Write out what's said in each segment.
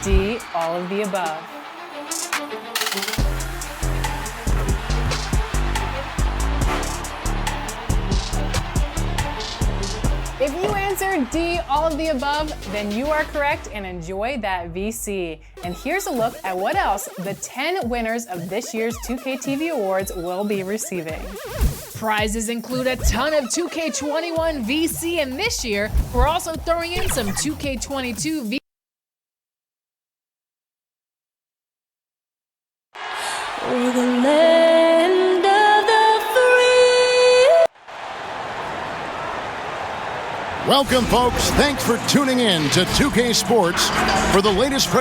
D, all of the above? If you answered D, all of the above, then you are correct and enjoy that VC. And here's a look at what else the 10 winners of this year's 2K TV Awards will be receiving. Prizes include a ton of 2K21 VC, and this year, we're also throwing in some 2K22 VC. We're the land of the free. Welcome, folks. Thanks for tuning in to 2K Sports for the latest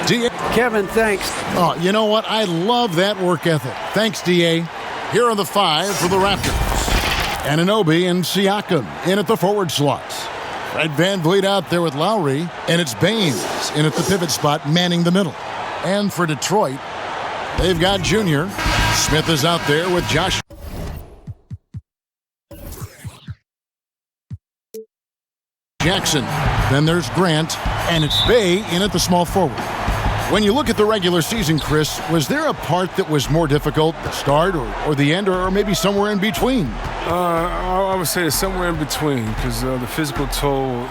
DA. Kevin, thanks. Oh, you know what? I love that work ethic. Thanks, DA. Here are the 5 for the Raptors. Anunoby and Siakam in at the forward slots. Fred VanVleet out there with Lowry, and it's Baines in at the pivot spot manning the middle. And for Detroit, they've got Junior. Smith is out there with Josh. Jackson. Then there's Grant, and it's Bay in at the small forward. When you look at the regular season, Chris, was there a part that was more difficult, the start or the end, or maybe somewhere in between? I would say it's somewhere in between because the physical toll,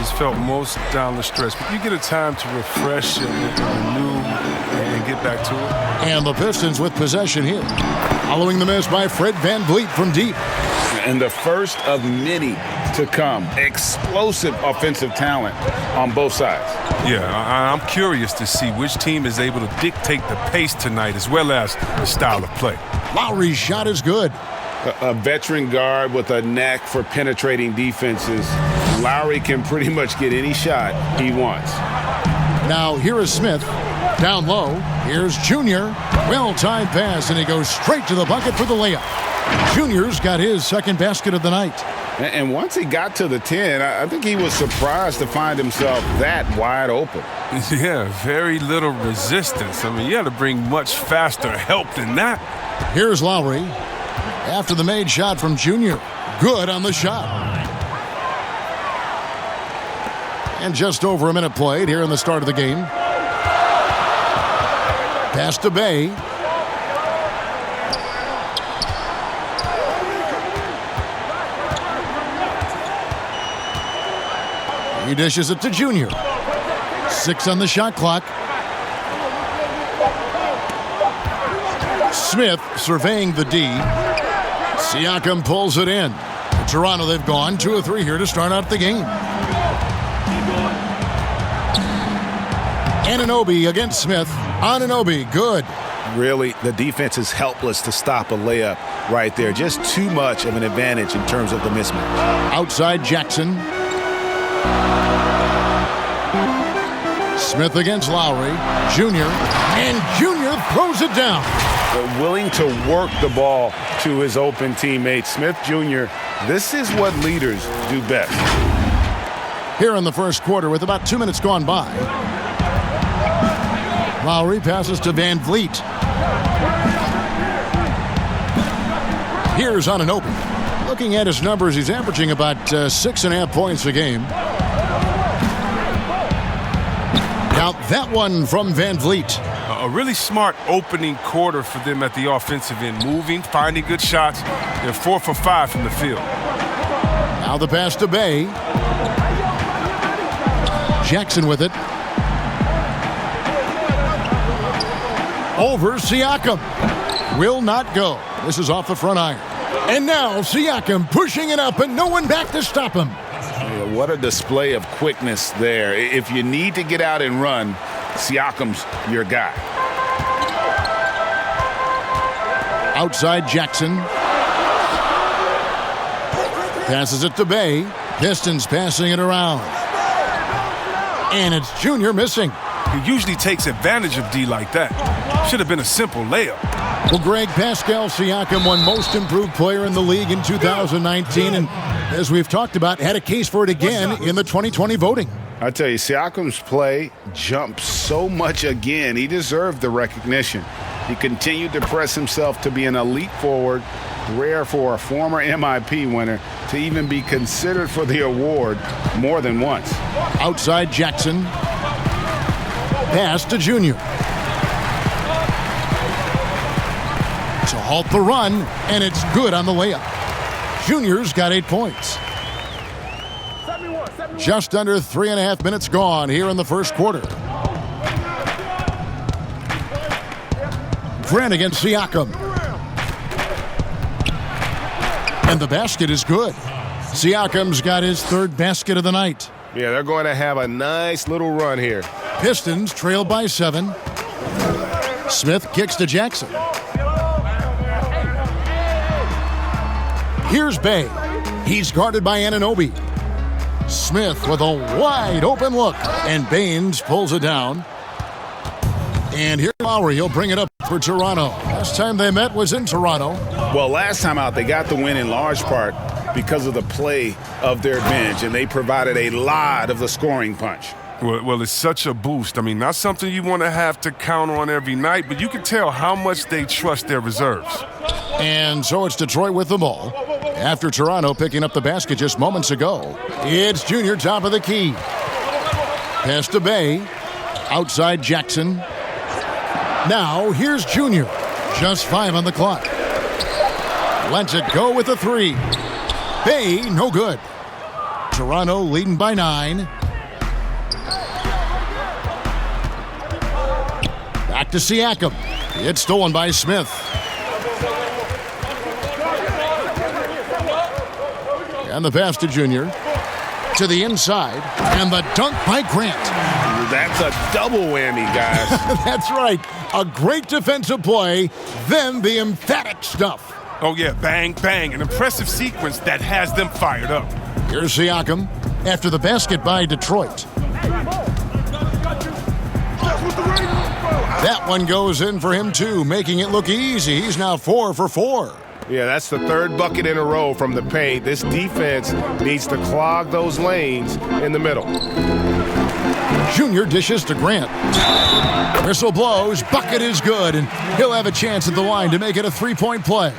is felt most down the stretch. But you get a time to refresh and renew and get back to it. And the Pistons with possession here. Following the miss by Fred VanVleet from deep. And the first of many to come. Explosive offensive talent on both sides. Yeah, I'm curious to see which team is able to dictate the pace tonight as well as the style of play. Lowry's shot is good. A veteran guard with a knack for penetrating defenses. Lowry can pretty much get any shot he wants. Now here is Smith. Down low. Here's Junior. Well-timed pass, and he goes straight to the bucket for the layup. Junior's got his second basket of the night. And once he got to the 10, I think he was surprised to find himself that wide open. Yeah, very little resistance. I mean, you had to bring much faster help than that. Here's Lowry. After the made shot from Junior. Good on the shot. And just over a minute played here in the start of the game. Pass to Bay. He dishes it to Junior. 6 on the shot clock. Smith surveying the D. Siakam pulls it in. Toronto, they've gone 2 of 3 here to start out the game. Anunoby against Smith. Anunoby, good. Really, the defense is helpless to stop a layup right there. Just too much of an advantage in terms of the mismatch. Outside Jackson. Smith against Lowry. Junior. And Junior throws it down. They're willing to work the ball to his open teammate. Smith Jr., this is what leaders do best. Here in the first quarter with about 2 minutes gone by. Lowry passes to VanVleet. Here's Anunoby. Looking at his numbers, he's averaging about 6.5 points a game. Now that one from VanVleet. A really smart opening quarter for them at the offensive end. Moving, finding good shots. They're 4 for 5 from the field. Now the pass to Bay. Jackson with it. Over Siakam. Will not go. This is off the front iron. And now Siakam pushing it up and no one back to stop him. Yeah, what a display of quickness there. If you need to get out and run, Siakam's your guy. Outside Jackson. Passes it to Bay. Pistons passing it around. And it's Junior missing. He usually takes advantage of D like that. Should have been a simple layup. Well, Greg, Pascal Siakam won Most Improved Player in the league in 2019, and as we've talked about, had a case for it again in the 2020 voting. I tell you, Siakam's play jumped so much again. He deserved the recognition. He continued to press himself to be an elite forward, rare for a former MIP winner to even be considered for the award more than once. Outside Jackson. Pass to Junior. To halt the run, and it's good on the layup. Junior's got 8 points. Just under 3.5 minutes gone here in the first quarter. Grant against Siakam. And the basket is good. Siakam's got his 3rd basket of the night. Yeah, they're going to have a nice little run here. Pistons trail by 7. Smith kicks to Jackson. Here's Bay. He's guarded by Anunoby. Smith with a wide open look. And Baines pulls it down. And here's Lowry. He'll bring it up for Toronto. Last time they met was in Toronto. Well, last time out, they got the win in large part because of the play of their bench, and they provided a lot of the scoring punch. Well, it's such a boost. I mean, not something you want to have to count on every night, but you can tell how much they trust their reserves. And so it's Detroit with the ball. After Toronto picking up the basket just moments ago, it's Junior top of the key. Pass to Bay. Outside Jackson. Now here's Junior. Just 5 on the clock. Lets it go with a 3. Bay, no good. Toronto leading by 9. Back to Siakam. It's stolen by Smith. And the pass to Junior. To the inside. And the dunk by Grant. That's a double whammy, guys. That's right. A great defensive play, then the emphatic stuff. Oh, yeah, bang, bang. An impressive sequence that has them fired up. Here's Siakam after the basket by Detroit. That one goes in for him, too, making it look easy. He's now 4 for 4. Yeah, that's the 3rd bucket in a row from the paint. This defense needs to clog those lanes in the middle. Junior dishes to Grant. Whistle blows, bucket is good, and he'll have a chance at the line to make it a 3-point play.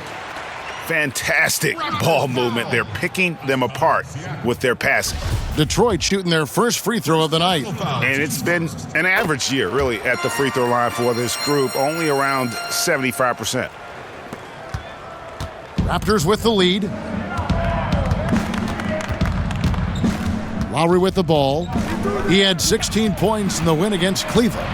Fantastic ball movement. They're picking them apart with their passing. Detroit shooting their first free throw of the night. And it's been an average year, really, at the free throw line for this group, only around 75%. Raptors with the lead. Lowry with the ball. He had 16 points in the win against Cleveland.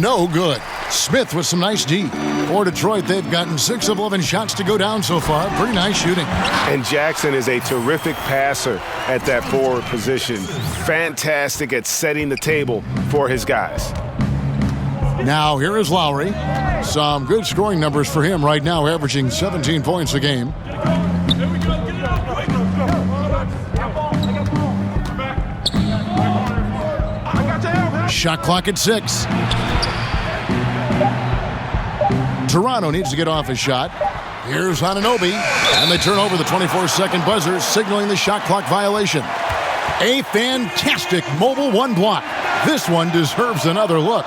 No good. Smith with some nice D. For Detroit, they've gotten 6 of 11 shots to go down so far. Pretty nice shooting. And Jackson is a terrific passer at that forward position. Fantastic at setting the table for his guys. Now here is Lowry. Some good scoring numbers for him right now, averaging 17 points a game. Shot clock at 6. Toronto needs to get off his shot. Here's Anunoby, and they turn over the 24-second buzzer, signaling the shot clock violation. A fantastic mobile 1 block. This one deserves another look.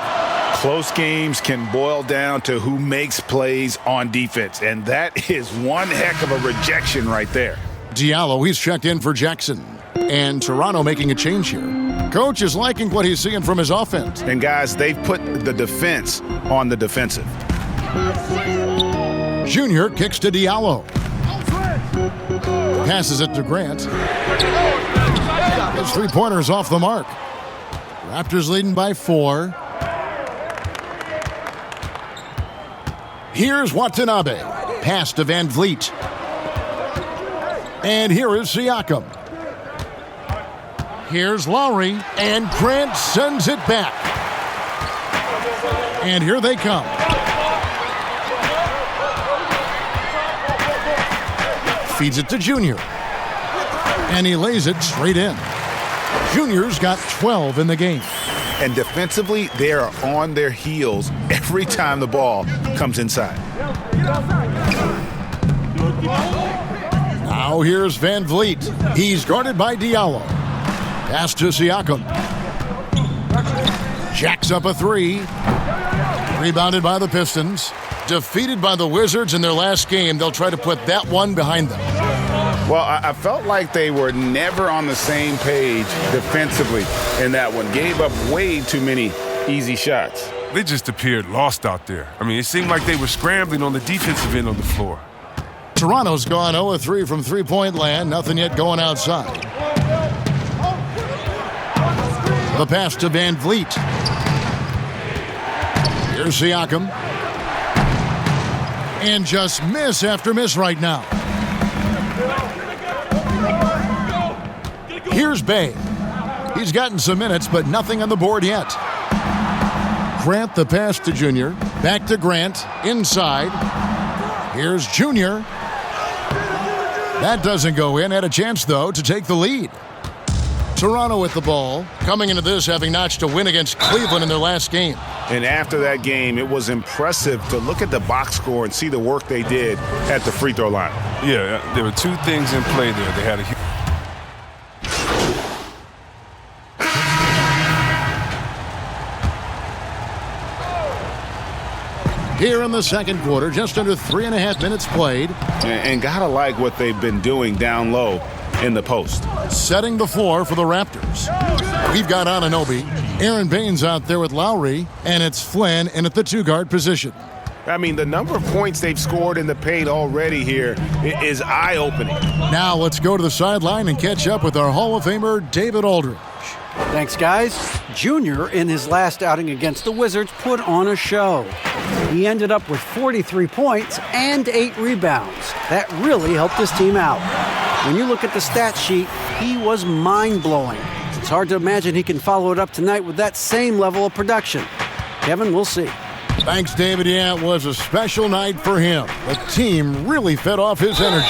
Close games can boil down to who makes plays on defense, and that is one heck of a rejection right there. Diallo, he's checked in for Jackson. And Toronto making a change here. Coach is liking what he's seeing from his offense. And guys, they've put the defense on the defensive. Junior kicks to Diallo. Passes it to Grant. His 3-pointers off the mark. Raptors leading by 4. Here's Watanabe. Pass to Van Vliet. And here is Siakam. Here's Lowry, and Grant sends it back. And here they come. Feeds it to Junior. And he lays it straight in. Junior's got 12 in the game. And defensively, they are on their heels every time the ball comes inside. Now here's Van Vliet. He's guarded by Diallo. Pass to Siakam. Jacks up a 3. Rebounded by the Pistons. Defeated by the Wizards in their last game. They'll try to put that one behind them. Well, I felt like they were never on the same page defensively in that one. Gave up way too many easy shots. They just appeared lost out there. I mean, it seemed like they were scrambling on the defensive end of the floor. Toronto's gone 0-3 from three-point land. Nothing yet going outside. The pass to Van Vliet. Here's Siakam. And just miss after miss right now. Here's Bay. He's gotten some minutes, but nothing on the board yet. Grant the pass to Junior. Back to Grant. Inside. Here's Junior. That doesn't go in. Had a chance, though, to take the lead. Toronto with the ball, coming into this having notched a win against Cleveland in their last game. And after that game, it was impressive to look at the box score and see the work they did at the free throw line. Yeah, there were two things in play there. They had a Here in the second quarter, just under 3.5 minutes played. And gotta like what they've been doing down low in the post. Setting the floor for the Raptors. We've got Anunoby. Aaron Baines out there with Lowry, and it's Flynn in at the two-guard position. I mean, the number of points they've scored in the paint already here is eye-opening. Now let's go to the sideline and catch up with our Hall of Famer, David Aldridge. Thanks, guys. Junior, in his last outing against the Wizards, put on a show. He ended up with 43 points and 8 rebounds. That really helped his team out. When you look at the stat sheet, he was mind-blowing. It's hard to imagine he can follow it up tonight with that same level of production. Kevin, we'll see. Thanks, David. Yeah, it was a special night for him. The team really fed off his energy.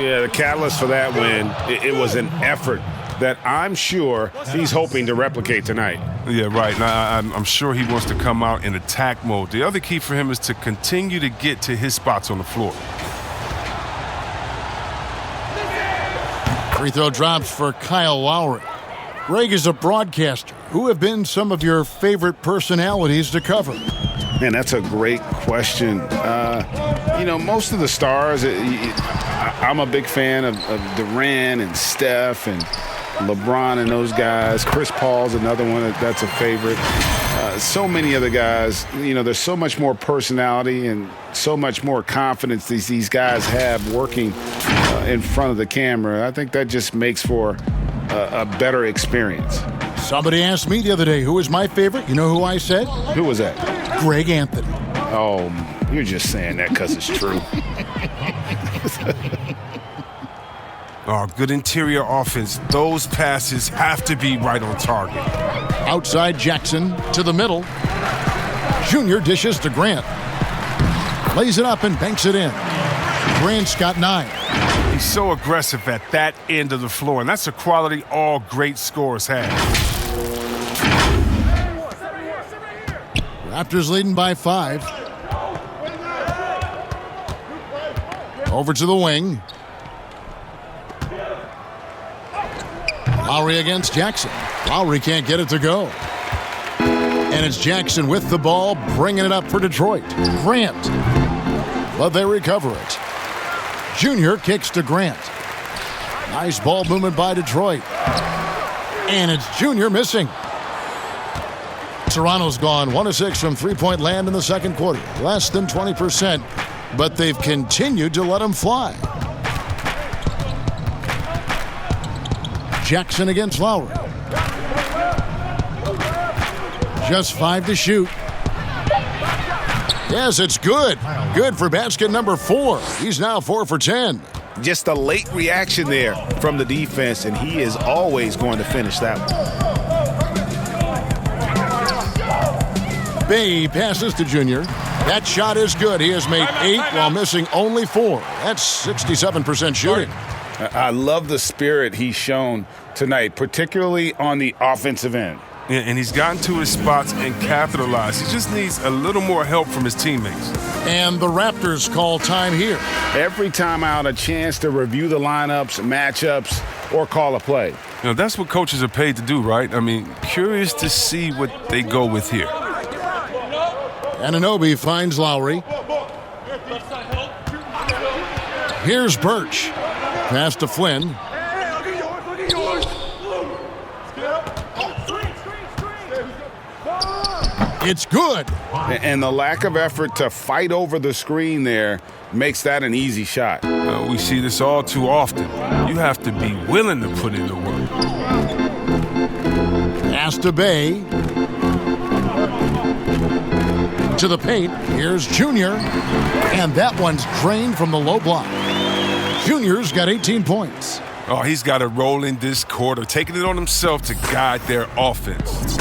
Yeah, the catalyst for that win, it was an effort that I'm sure he's hoping to replicate tonight. Yeah, right. Now, I'm sure he wants to come out in attack mode. The other key for him is to continue to get to his spots on the floor. Free throw drops for Kyle Lowry. Greg is a broadcaster. Who have been some of your favorite personalities to cover? Man, that's a great question. Most of the stars, I'm a big fan of Durant and Steph and LeBron and those guys. Chris Paul's another one that's a favorite. So many other guys, there's so much more personality and so much more confidence these guys have working in front of the camera. I think that just makes for a better experience. Somebody asked me the other day, who was my favorite? You know who I said? Who was that? Greg Anthony. Oh, you're just saying that because it's true. Oh, good interior offense. Those passes have to be right on target. Outside Jackson to the middle. Junior dishes to Grant. Lays it up and banks it in. Grant's got 9. He's so aggressive at that end of the floor, and that's a quality all great scorers have. Raptors leading by 5. Over to the wing. Lowry against Jackson. Lowry can't get it to go. And it's Jackson with the ball, bringing it up for Detroit. Grant. But they recover it. Junior kicks to Grant. Nice ball movement by Detroit. And it's Junior missing. Toronto's gone 1-6 from three-point land in the second quarter. Less than 20%, but they've continued to let them fly. Jackson against Lowry. Just 5 to shoot. Yes, it's good. Good for basket number 4. He's now 4 for 10. Just a late reaction there from the defense, and he is always going to finish that one. Bay passes to Junior. That shot is good. He has made 8 while missing only 4. That's 67% shooting. I love the spirit he's shown tonight, particularly on the offensive end. Yeah, and he's gotten to his spots and capitalized. He just needs a little more help from his teammates. And the Raptors call time here. Every time out, a chance to review the lineups, matchups, or call a play. That's what coaches are paid to do, right? I mean, curious to see what they go with here. Anunoby finds Lowry. Here's Birch. Pass to Flynn. It's good. And the lack of effort to fight over the screen there makes that an easy shot. We see this all too often. You have to be willing to put in the work. Pass to Bay. To the paint. Here's Junior. And that one's drained from the low block. Junior's got 18 points. Oh, he's got to roll in this quarter, taking it on himself to guide their offense.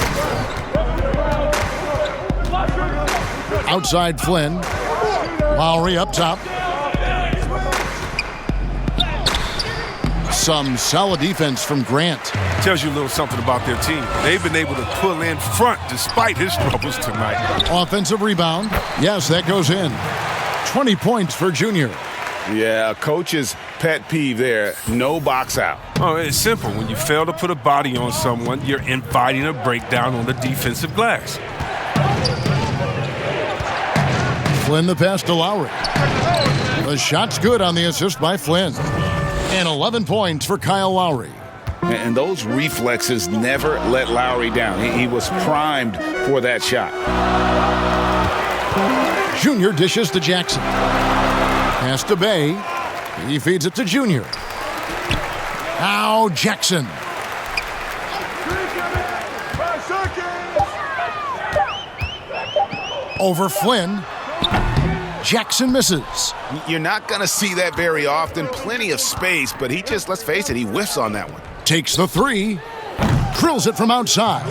Outside Flynn. Lowry up top. Some solid defense from Grant. Tells you a little something about their team. They've been able to pull in front despite his troubles tonight. Offensive rebound. Yes, that goes in. 20 points for Junior. Yeah, a coach's pet peeve there. No box out. Oh, it's simple. When you fail to put a body on someone, you're inviting a breakdown on the defensive glass. Flynn the pass to Lowry. The shot's good on the assist by Flynn. And 11 points for Kyle Lowry. And those reflexes never let Lowry down. He was primed for that shot. Junior dishes to Jackson. Pass to Bay. He feeds it to Junior. Now Jackson. Over Flynn. Jackson misses. You're not going to see that very often. Plenty of space, but he just, let's face it, he whiffs on that one. Takes the three. Drills it from outside.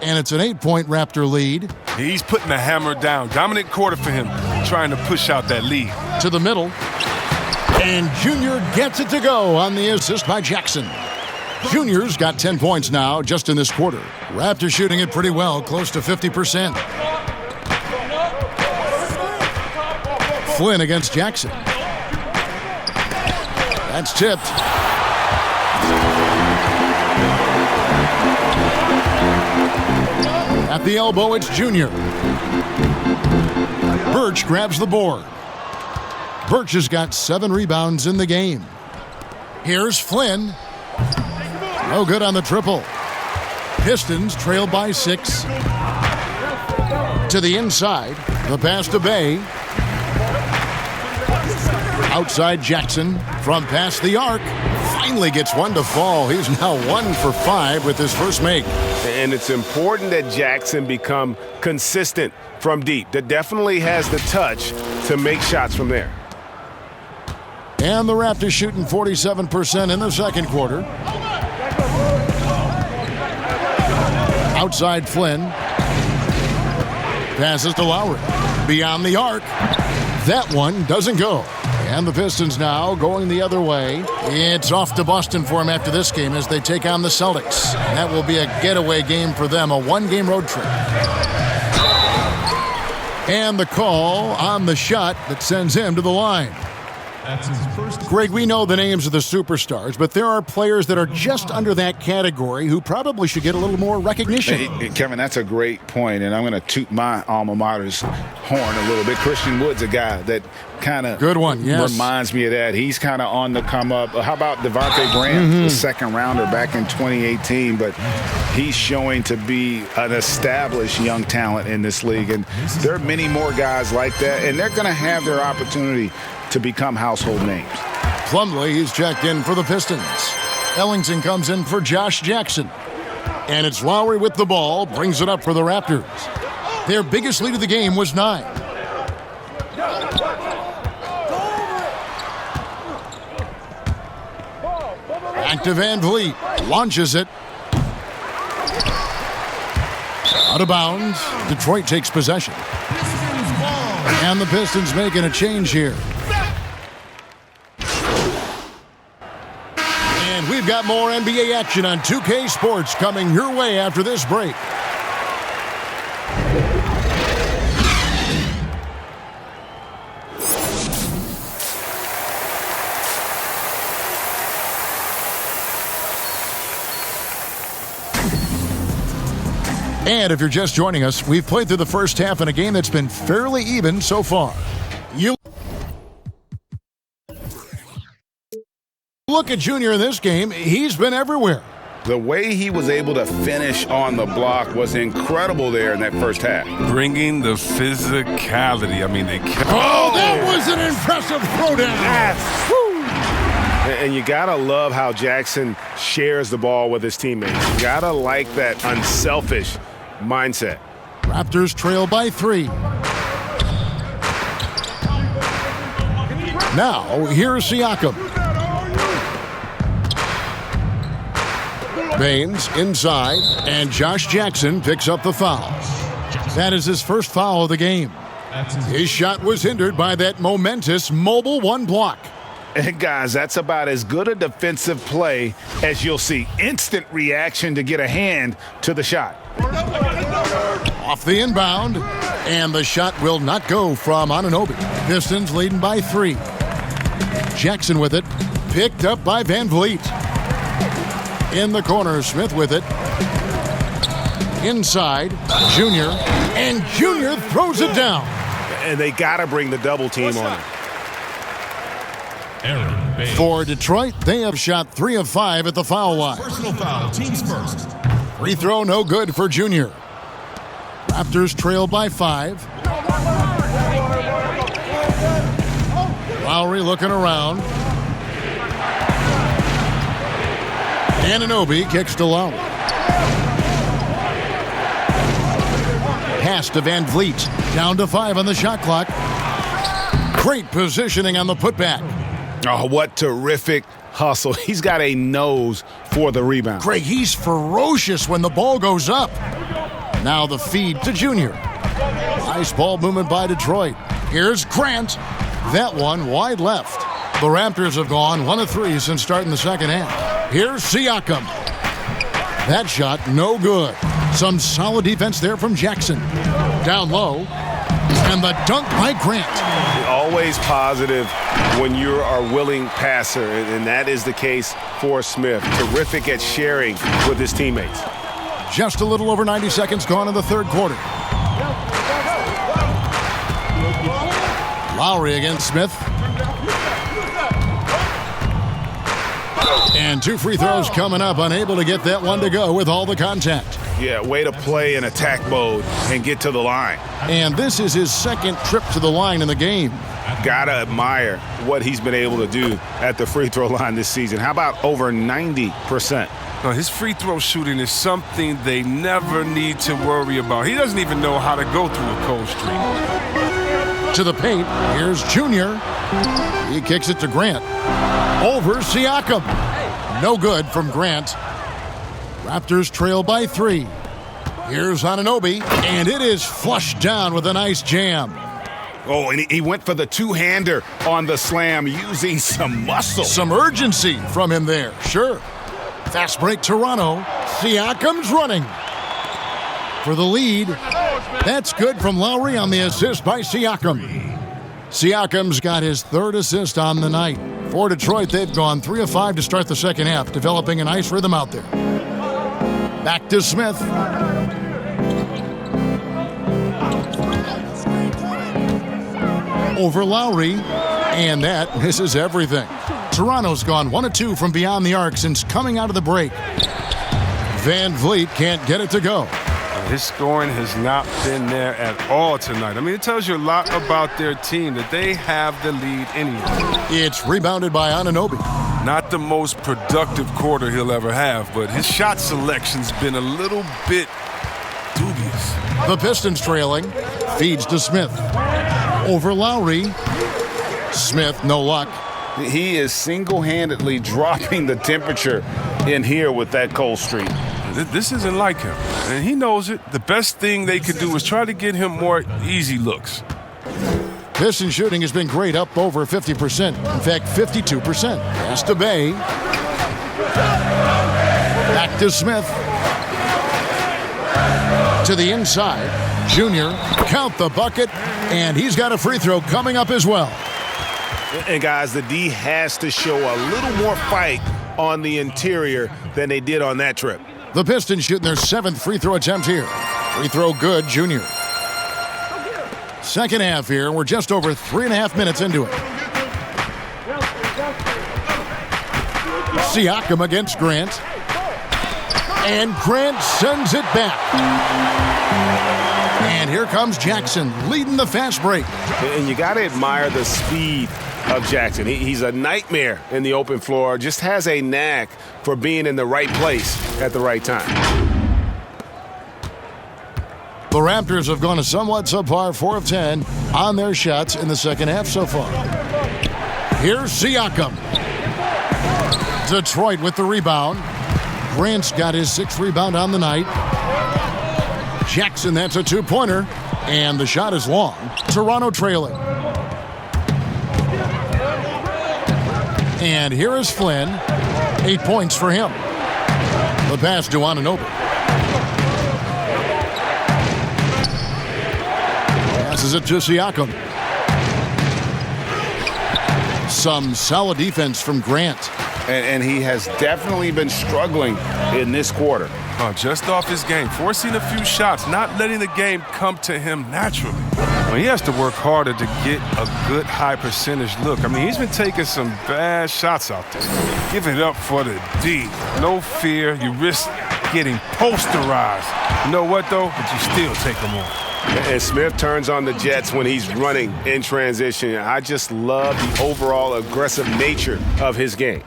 And it's an 8-point Raptor lead. He's putting the hammer down. Dominant quarter for him, trying to push out that lead. To the middle. And Junior gets it to go on the assist by Jackson. Junior's got 10 points now just in this quarter. Raptors shooting it pretty well, close to 50%. Flynn against Jackson. That's tipped. At the elbow, it's Junior. Birch grabs the board. Birch has got 7 rebounds in the game. Here's Flynn. No good on the triple. Pistons trail by 6. To the inside. The pass to Bay. Outside Jackson from past the arc. Finally gets one to fall. He's now 1 for 5 with his first make. And it's important that Jackson become consistent from deep. That definitely has the touch to make shots from there. And the Raptors shooting 47% in the second quarter. Outside Flynn. Passes to Lowry. Beyond the arc. That one doesn't go. And the Pistons now going the other way. It's off to Boston for them after this game as they take on the Celtics. That will be a getaway game for them, a 1-game road trip. And the call on the shot that sends him to the line. Greg, we know the names of the superstars, but there are players that are just under that category who probably should get a little more recognition. Hey, Kevin, that's a great point, and I'm going to toot my alma mater's horn a little bit. Christian Wood's a guy that kind of reminds me of that. He's kind of on the come up. How about Devontae Graham, the second rounder back in 2018? But he's showing to be an established young talent in this league, and there are many more guys like that, and they're going to have their opportunity to become household names. Plumlee, he's checked in for the Pistons. Ellington comes in for Josh Jackson. And it's Lowry with the ball, brings it up for the Raptors. Their biggest lead of the game was 9. Back to Van Vliet, launches it. Out of bounds, Detroit takes possession. And the Pistons making a change here. And we've got more NBA action on 2K Sports coming your way after this break. And if you're just joining us, we've played through the first half in a game that's been fairly even so far. Look at Junior in this game. He's been everywhere. The way he was able to finish on the block was incredible there in that first half. Bringing the physicality. I mean, they kept... Oh, that was an impressive throwdown. And you got to love how Jackson shares the ball with his teammates. You got to like that unselfish mindset. Raptors trail by 3. Now, here's Siakam. Baines inside, and Josh Jackson picks up the foul. That is his first foul of the game. His shot was hindered by that momentous mobile 1 block. And guys, that's about as good a defensive play as you'll see. Instant reaction to get a hand to the shot. Off the inbound, and the shot will not go from Anunoby. Pistons leading by 3. Jackson with it, picked up by Van Vliet. In the corner, Smith with it. Inside, Junior, and Junior throws it down. And they got to bring the double team on him. For Detroit, they have shot 3 of 5 at the foul line. Personal foul, teams first. Free throw no good for Junior. Raptors trail by 5. Lowry looking around. Anunoby kicks to Lowry. Pass to Van Vliet. Down to 5 on the shot clock. Great positioning on the putback. Oh, what terrific hustle. He's got a nose for the rebound. Craig, he's ferocious when the ball goes up. Now the feed to Junior. Nice ball movement by Detroit. Here's Grant. That one wide left. The Raptors have gone 1 of 3 since starting the second half. Here's Siakam. That shot no good. Some solid defense there from Jackson. Down low. And the dunk by Grant. Always positive when you are a willing passer, and that is the case for Smith. Terrific at sharing with his teammates. Just a little over 90 seconds gone in the third quarter. Lowry against Smith. And 2 free throws coming up, unable to get that one to go with all the contact. Yeah, way to play in attack mode and get to the line. And this is his second trip to the line in the game. Gotta admire what he's been able to do at the free throw line this season. How about over 90%? Now, his free throw shooting is something they never need to worry about. He doesn't even know how to go through a cold streak. To the paint, here's Junior. He kicks it to Grant. Over Siakam. No good from Grant. Raptors trail by 3. Here's Anunoby, and it is flushed down with a nice jam. Oh, and he went for the two-hander on the slam using some muscle. Some urgency from him there, sure. Fast break Toronto. Siakam's running for the lead. That's good from Lowry on the assist by Siakam. Siakam's got his 3rd assist on the night. For Detroit, they've gone 3 of 5 to start the second half, developing a nice rhythm out there. Back to Smith. Over Lowry, and that misses everything. Toronto's gone 1 of 2 from beyond the arc since coming out of the break. Van Vliet can't get it to go. His scoring has not been there at all tonight. I mean, it tells you a lot about their team that they have the lead anyway. It's rebounded by Anunoby. Not the most productive quarter he'll ever have, but his shot selection's been a little bit dubious. The Pistons trailing. Feeds to Smith. Over Lowry. Smith, no luck. He is single-handedly dropping the temperature in here with that cold streak. This isn't like him, and he knows it. The best thing they could do is try to get him more easy looks. Piston shooting has been great, up over 50%. In fact, 52%. Pass to Bay. Back to Smith. To the inside. Junior, count the bucket, and he's got a free throw coming up as well. And guys, the D has to show a little more fight on the interior than they did on that trip. The Pistons shooting their 7th free throw attempt here. Free throw good, Junior. Second half here, we're just over 3.5 minutes into it. Siakam against Grant. And Grant sends it back. And here comes Jackson leading the fast break. And you got to admire the speed of Jackson. He's a nightmare in the open floor, just has a knack for being in the right place at the right time. The Raptors have gone a somewhat subpar 4 of 10 on their shots in the second half so far. Here's Siakam. Detroit with the rebound. Grant's got his 6th rebound on the night. Jackson, that's a 2-pointer. And the shot is long. Toronto trailing. And here is Flynn. 8 points for him. The pass to Anunoby. Passes it to Siakam. Some solid defense from Grant. And he has definitely been struggling in this quarter. Just off his game, forcing a few shots, not letting the game come to him naturally. Well, he has to work harder to get a good high percentage look. I mean, he's been taking some bad shots out there. Give it up for the D. No fear. You risk getting posterized. You know what, though? But you still take them on. And Smith turns on the Jets when he's running in transition. I just love the overall aggressive nature of his game.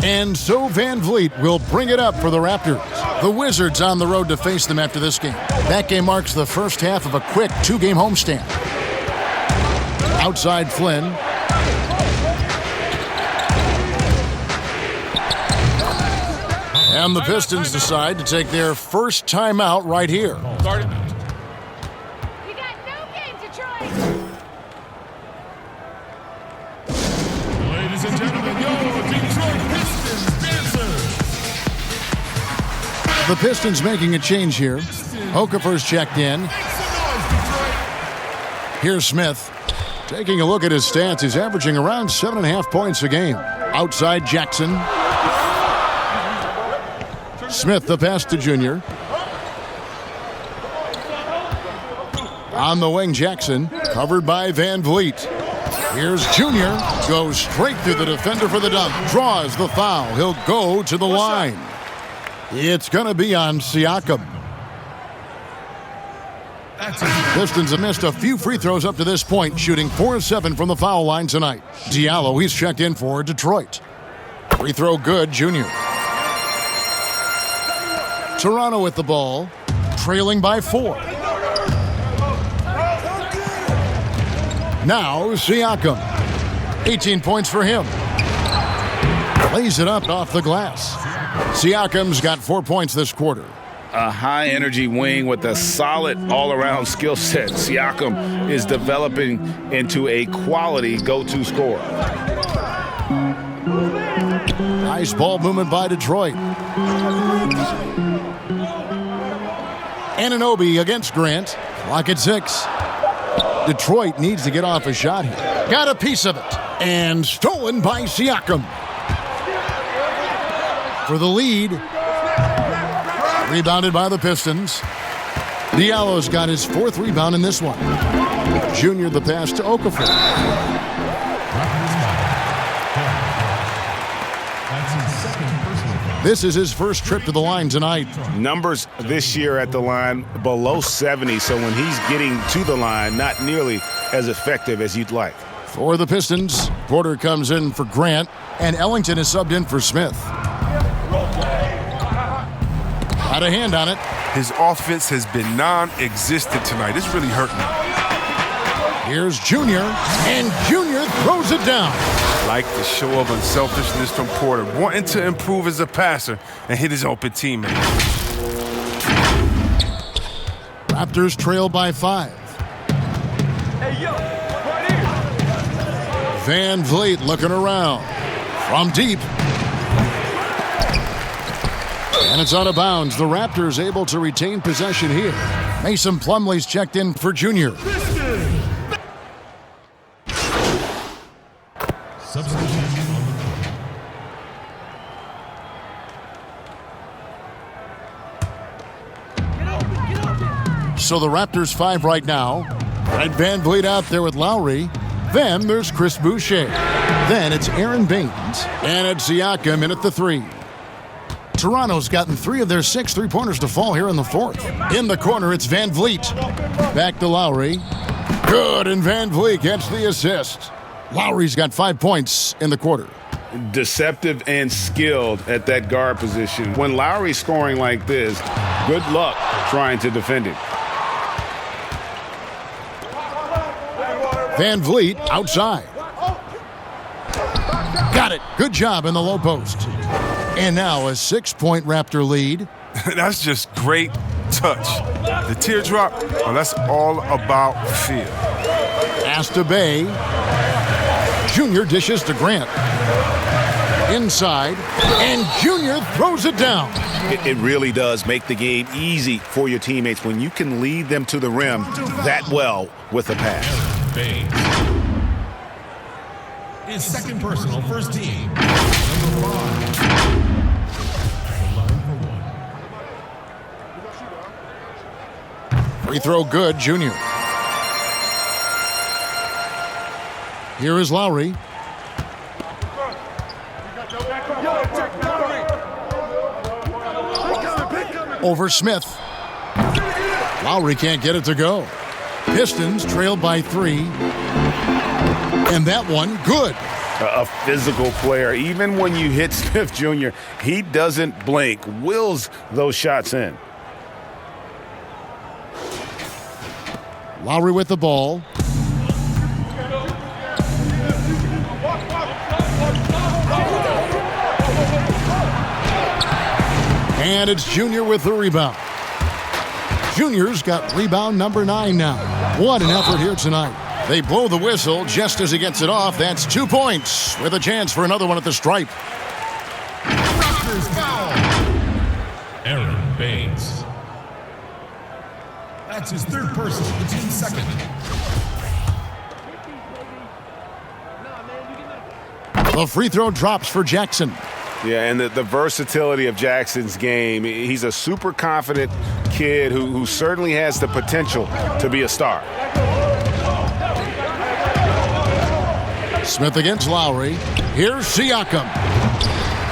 And so Van Vliet will bring it up for the Raptors. The Wizards on the road to face them after this game. That game marks the first half of a quick 2-game homestand. Outside Flynn. And the Pistons decide to take their first timeout right here. You got no game, Detroit. Ladies and gentlemen, your Detroit Pistons dancers. The Pistons making a change here. Okafor's checked in. Here's Smith. Taking a look at his stats, he's averaging around 7.5 points a game. Outside Jackson. Smith, the pass to Junior. On the wing, Jackson, covered by Van Vliet. Here's Junior, goes straight through the defender for the dunk. Draws the foul. He'll go to the line. It's going to be on Siakam. Pistons have missed a few free throws up to this point, shooting 4 of 7 from the foul line tonight. Diallo, he's checked in for Detroit. Free throw good, Junior. Toronto with the ball, trailing by 4. Now Siakam, 18 points for him. Lays it up off the glass. Siakam's got 4 points this quarter. A high-energy wing with a solid all-around skill set. Siakam is developing into a quality go-to scorer. Nice ball movement by Detroit. Anunoby against Grant. Clock at 6. Detroit needs to get off a shot here. Got a piece of it. And stolen by Siakam. For the lead. Rebounded by the Pistons. Diallo's got his 4th rebound in this one. Junior the pass to Okafor. This is his first trip to the line tonight. Numbers this year at the line below 70, so when he's getting to the line, not nearly as effective as you'd like. For the Pistons, Porter comes in for Grant, and Ellington is subbed in for Smith. Got a hand on it. His offense has been non-existent tonight. It's really hurting him. Here's Junior, and Junior throws it down. Like the show of unselfishness from Porter, wanting to improve as a passer and hit his open teammate. Raptors trail by 5. Hey, yo, right here. Van Vliet looking around. From deep. And it's out of bounds. The Raptors able to retain possession here. Mason Plumlee's checked in for Junior. So the Raptors 5 right now. Right, Van Vliet out there with Lowry. Then there's Chris Boucher. Then it's Aaron Baines. And it's Siakam in at the 3. Toronto's gotten 3 of their 6 3-pointers to fall here in the 4th. In the corner, it's Van Vliet. Back to Lowry. Good, and Van Vliet gets the assist. Lowry's got 5 points in the quarter. Deceptive and skilled at that guard position. When Lowry's scoring like this, good luck trying to defend him. Van Vliet outside. Got it. Good job in the low post. And now a 6-point Raptor lead. That's just great touch. The teardrop, well, that's all about feel. ADEBAYO. Junior dishes to Grant. Inside. And Junior throws it down. It really does make the game easy for your teammates when you can lead them to the rim that well with a pass. Baines. His second personal, first team. Number 5. Free throw good, Junior. Here is Lowry. Over Smith. Lowry can't get it to go. Pistons trailed by 3. And that one, good. A physical player. Even when you hit Smith Jr., he doesn't blink, wills those shots in. Lowry with the ball. And it's Junior with the rebound. Junior's got rebound number 9 now. What an effort here tonight. They blow the whistle just as he gets it off. That's 2 points with a chance for another one at the stripe. Raptors foul. Aaron Baines. That's his third personal, the team's second. The free throw drops for Jackson. Yeah, and the versatility of Jackson's game. He's a super confident kid who certainly has the potential to be a star. Smith against Lowry. Here's Siakam.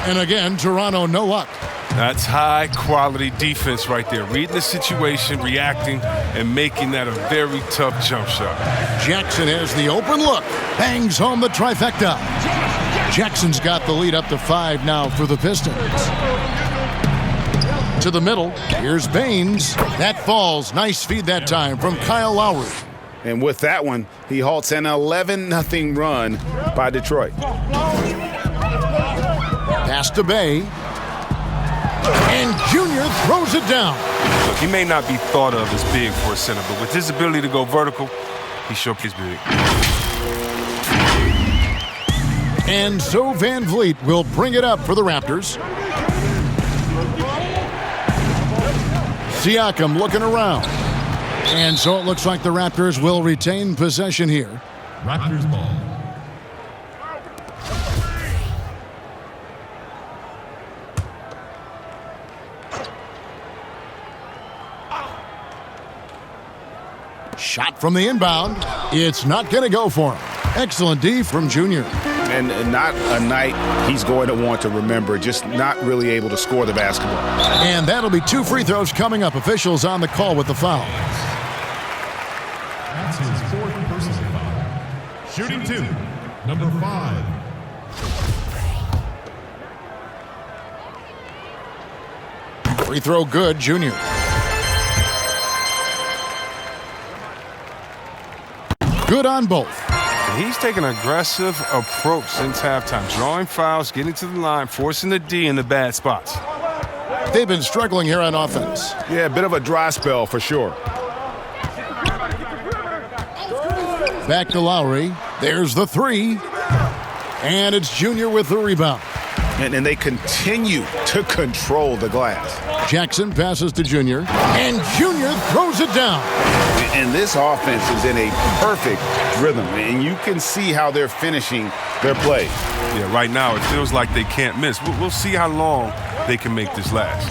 And again, Toronto, no luck. That's high-quality defense right there. Reading the situation, reacting, and making that a very tough jump shot. Jackson has the open look. Bangs home the trifecta. Jackson's got the lead up to 5 now for the Pistons. To the middle. Here's Baines. That falls. Nice feed that time from Kyle Lowry. And with that one, he halts an 11-0 run by Detroit. Pass to Bay. And Junior throws it down. Look, he may not be thought of as big for a center, but with his ability to go vertical, he sure is big. And so Van Vliet will bring it up for the Raptors. Siakam looking around. And so it looks like the Raptors will retain possession here. Raptors ball. Shot from the inbound. It's not going to go for him. Excellent D from Junior. And not a night he's going to want to remember, just not really able to score the basketball. And that'll be 2 free throws coming up. Officials on the call with the foul. That's his fourth personal foul. Shooting 2, number 5. Free throw good, Junior. Good on both. He's taken an aggressive approach since halftime, drawing fouls, getting to the line, forcing the D in the bad spots. They've been struggling here on offense. Yeah, a bit of a dry spell for sure. Back to Lowry. There's the 3. And it's Junior with the rebound. And they continue to control the glass. Jackson passes to Junior. And Junior throws it down. And this offense is in a perfect rhythm. And you can see how they're finishing their play. Yeah, right now it feels like they can't miss. We'll see how long they can make this last.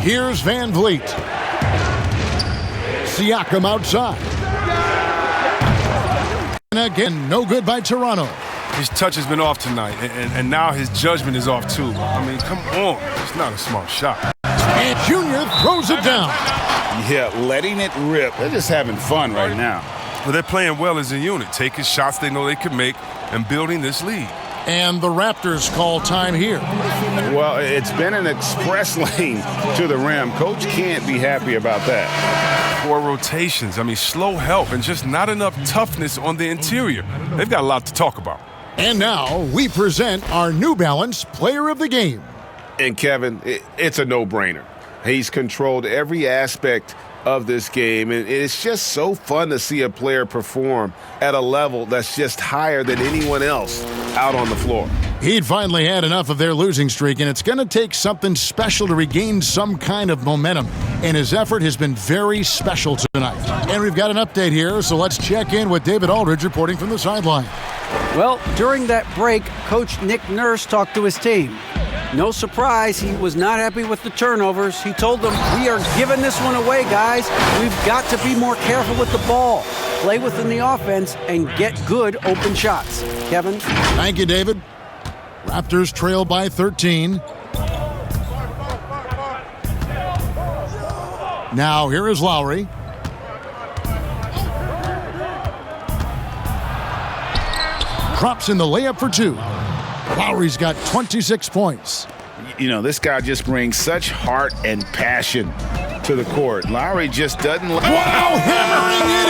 Here's Van Vliet. Siakam outside. And again, no good by Toronto. His touch has been off tonight, and now his judgment is off too. I mean, come on. It's not a smart shot. And Junior throws it down. Yeah, letting it rip. They're just having fun right now. But they're playing well as a unit, taking shots they know they can make and building this lead. And the Raptors call time here. Well, it's been an express lane to the rim. Coach can't be happy about that. 4 rotations. I mean, slow help and just not enough toughness on the interior. They've got a lot to talk about. And now we present our New Balance Player of the Game. And Kevin, it's a no-brainer. He's controlled every aspect of this game, and it's just so fun to see a player perform at a level that's just higher than anyone else out on the floor. He'd finally had enough of their losing streak, and it's going to take something special to regain some kind of momentum. And his effort has been very special tonight. And we've got an update here, so let's check in with David Aldridge reporting from the sideline. Well, during that break, Coach Nick Nurse talked to his team. No surprise, he was not happy with the turnovers. He told them, we are giving this one away, guys. We've got to be more careful with the ball, play within the offense, and get good open shots. Kevin? Thank you, David. Raptors trail by 13. Now here is Lowry. Drops in the layup for 2. Lowry's got 26 points. You know, this guy just brings such heart and passion to the court. Lowry just doesn't... Wow, hammering it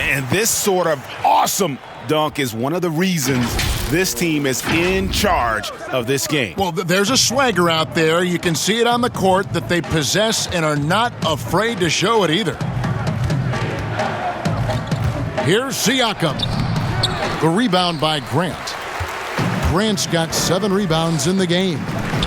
in! And this sort of awesome dunk is one of the reasons this team is in charge of this game. Well, there's a swagger out there. You can see it on the court that they possess and are not afraid to show it either. Here's Siakam. The rebound by Grant. Grant's got 7 rebounds in the game.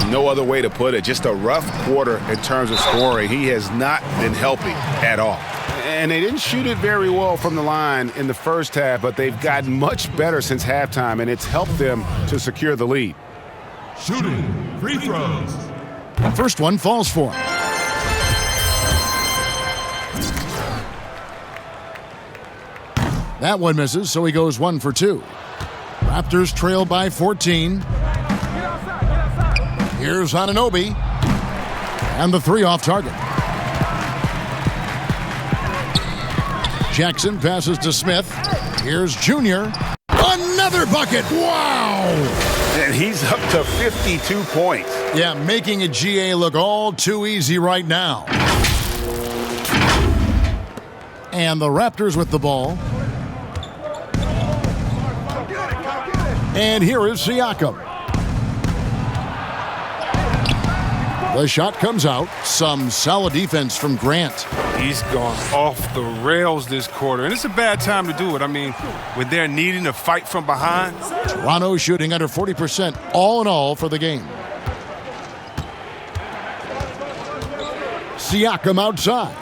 No other way to put it. Just a rough quarter in terms of scoring. He has not been helping at all. And they didn't shoot it very well from the line in the first half, but they've gotten much better since halftime, and it's helped them to secure the lead. Shooting free throws. The first one falls for him. That one misses, so he goes 1 for 2. Raptors trail by 14. Here's Anunoby. And the 3 off target. Jackson passes to Smith. Here's Junior. Another bucket. Wow! And he's up to 52 points. Yeah, making a GA look all too easy right now. And the Raptors with the ball. And here is Siakam. The shot comes out. Some solid defense from Grant. He's gone off the rails this quarter, and it's a bad time to do it. I mean, when they're needing to fight from behind. Toronto shooting under 40% all in all for the game. Siakam outside.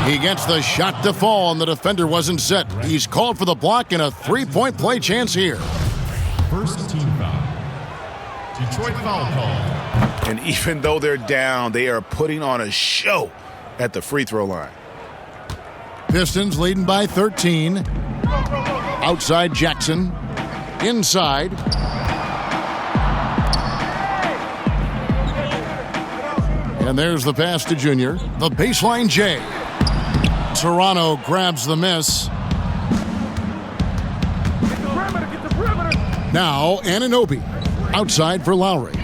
He gets the shot to fall, and the defender wasn't set. He's called for the block and a 3-point play chance here. First team foul. Detroit foul call. And even though they're down, they are putting on a show at the free throw line. Pistons leading by 13. Outside Jackson. Inside. And there's the pass to Junior. The baseline J. Toronto grabs the miss. Now Anunoby outside for Lowry.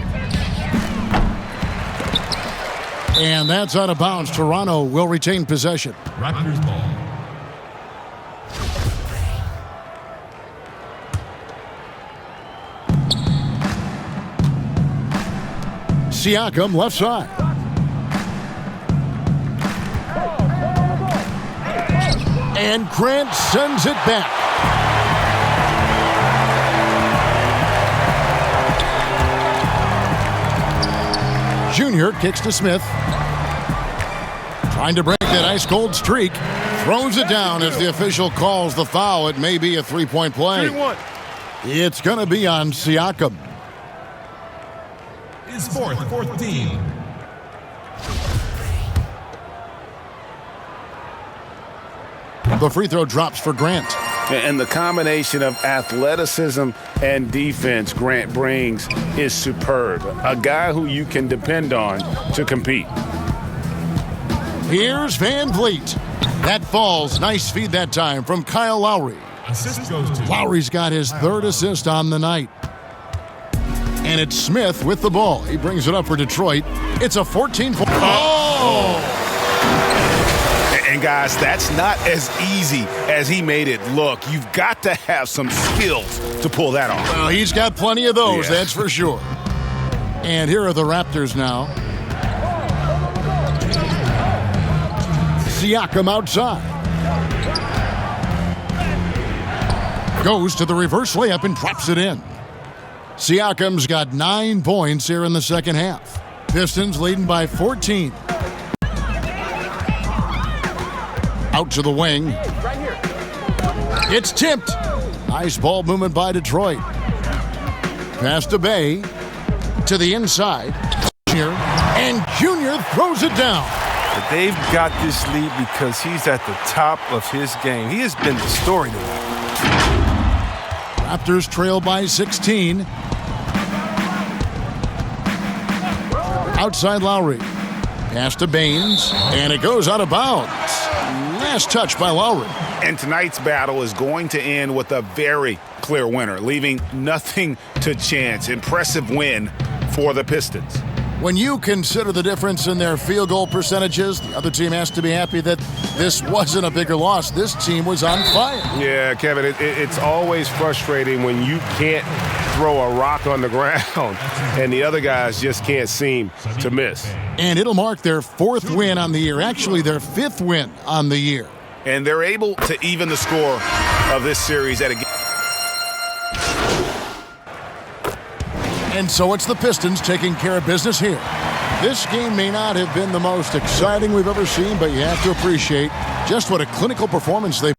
And that's out of bounds. Toronto will retain possession. Raptors ball. Siakam left side. And Grant sends it back. Junior kicks to Smith. Trying to break that ice-cold streak. Throws it down as the official calls the foul. It may be a 3-point play. 3-1. It's going to be on Siakam. His fourth team. The free throw drops for Grant. And the combination of athleticism and defense Grant brings is superb. A guy who you can depend on to compete. Here's Van Vliet. That falls. Nice feed that time from Kyle Lowry. Assist goes to Lowry's got his third assist on the night. And it's Smith with the ball. He brings it up for Detroit. It's a 14-point. Oh! And guys, that's not as easy as he made it look. You've got to have some skills to pull that off. Well, he's got plenty of those, Yeah. that's for sure. And here are the Raptors now. Siakam outside. Goes to the reverse layup and drops it in. Siakam's got 9 points here in the second half. Pistons leading by 14. Out to the wing. It's tipped. Nice ball movement by Detroit. Pass to Bay. To the inside. And Junior throws it down. But they've got this lead because he's at the top of his game. He has been the story tonight. Raptors trail by 16. Outside Lowry. Pass to Baines. And it goes out of bounds. Last touch by Lowry. And tonight's battle is going to end with a very clear winner, leaving nothing to chance. Impressive win for the Pistons. When you consider the difference in their field goal percentages, the other team has to be happy that this wasn't a bigger loss. This team was on fire. Yeah, Kevin, it's always frustrating when you can't throw a rock on the ground and the other guys just can't seem to miss. And it'll mark their 4th win on the year, actually their 5th win on the year. And they're able to even the score of this series at a game. And so it's the Pistons taking care of business here. This game may not have been the most exciting we've ever seen, but you have to appreciate just what a clinical performance they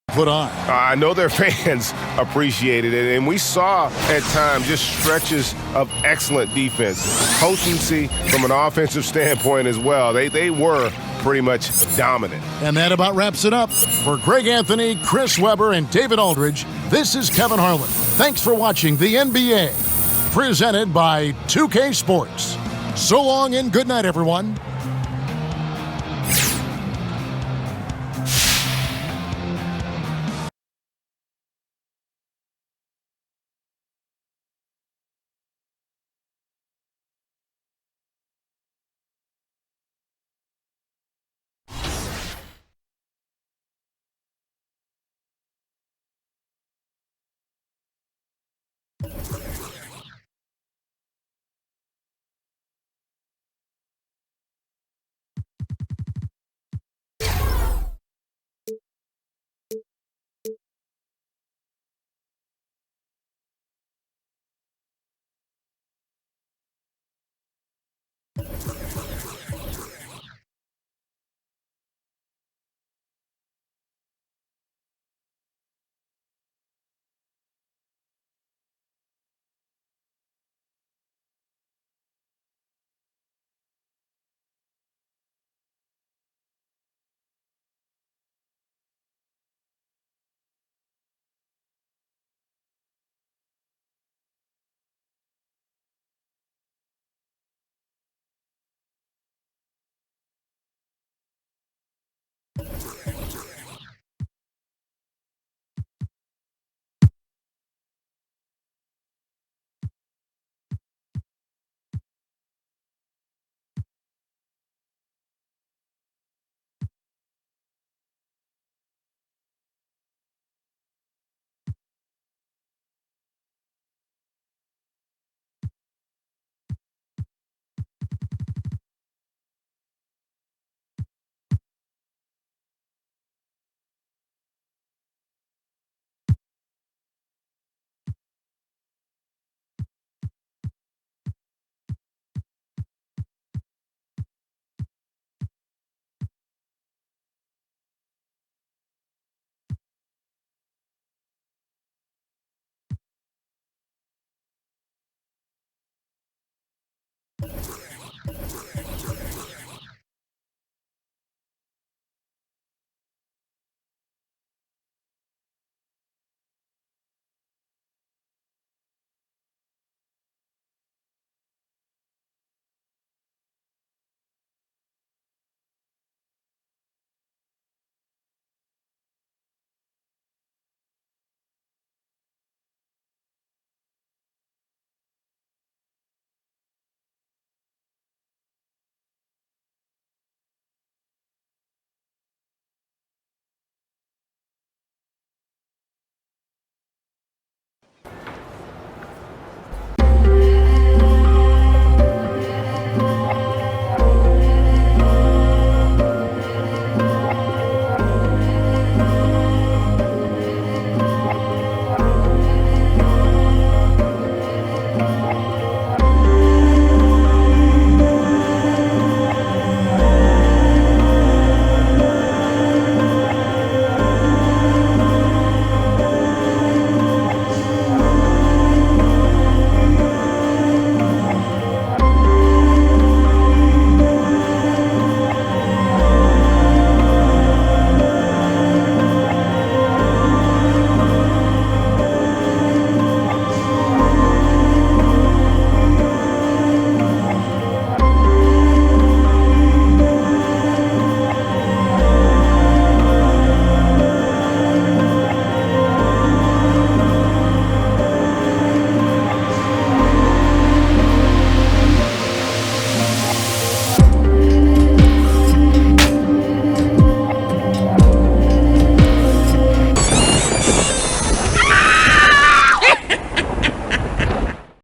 put on. I know their fans appreciated it, and we saw at times just stretches of excellent defense. Potency from an offensive standpoint as well. They were pretty much dominant. And that about wraps it up. For Greg Anthony, Chris Webber, and David Aldridge, this is Kevin Harlan. Thanks for watching the NBA, presented by 2K Sports. So long and good night, everyone.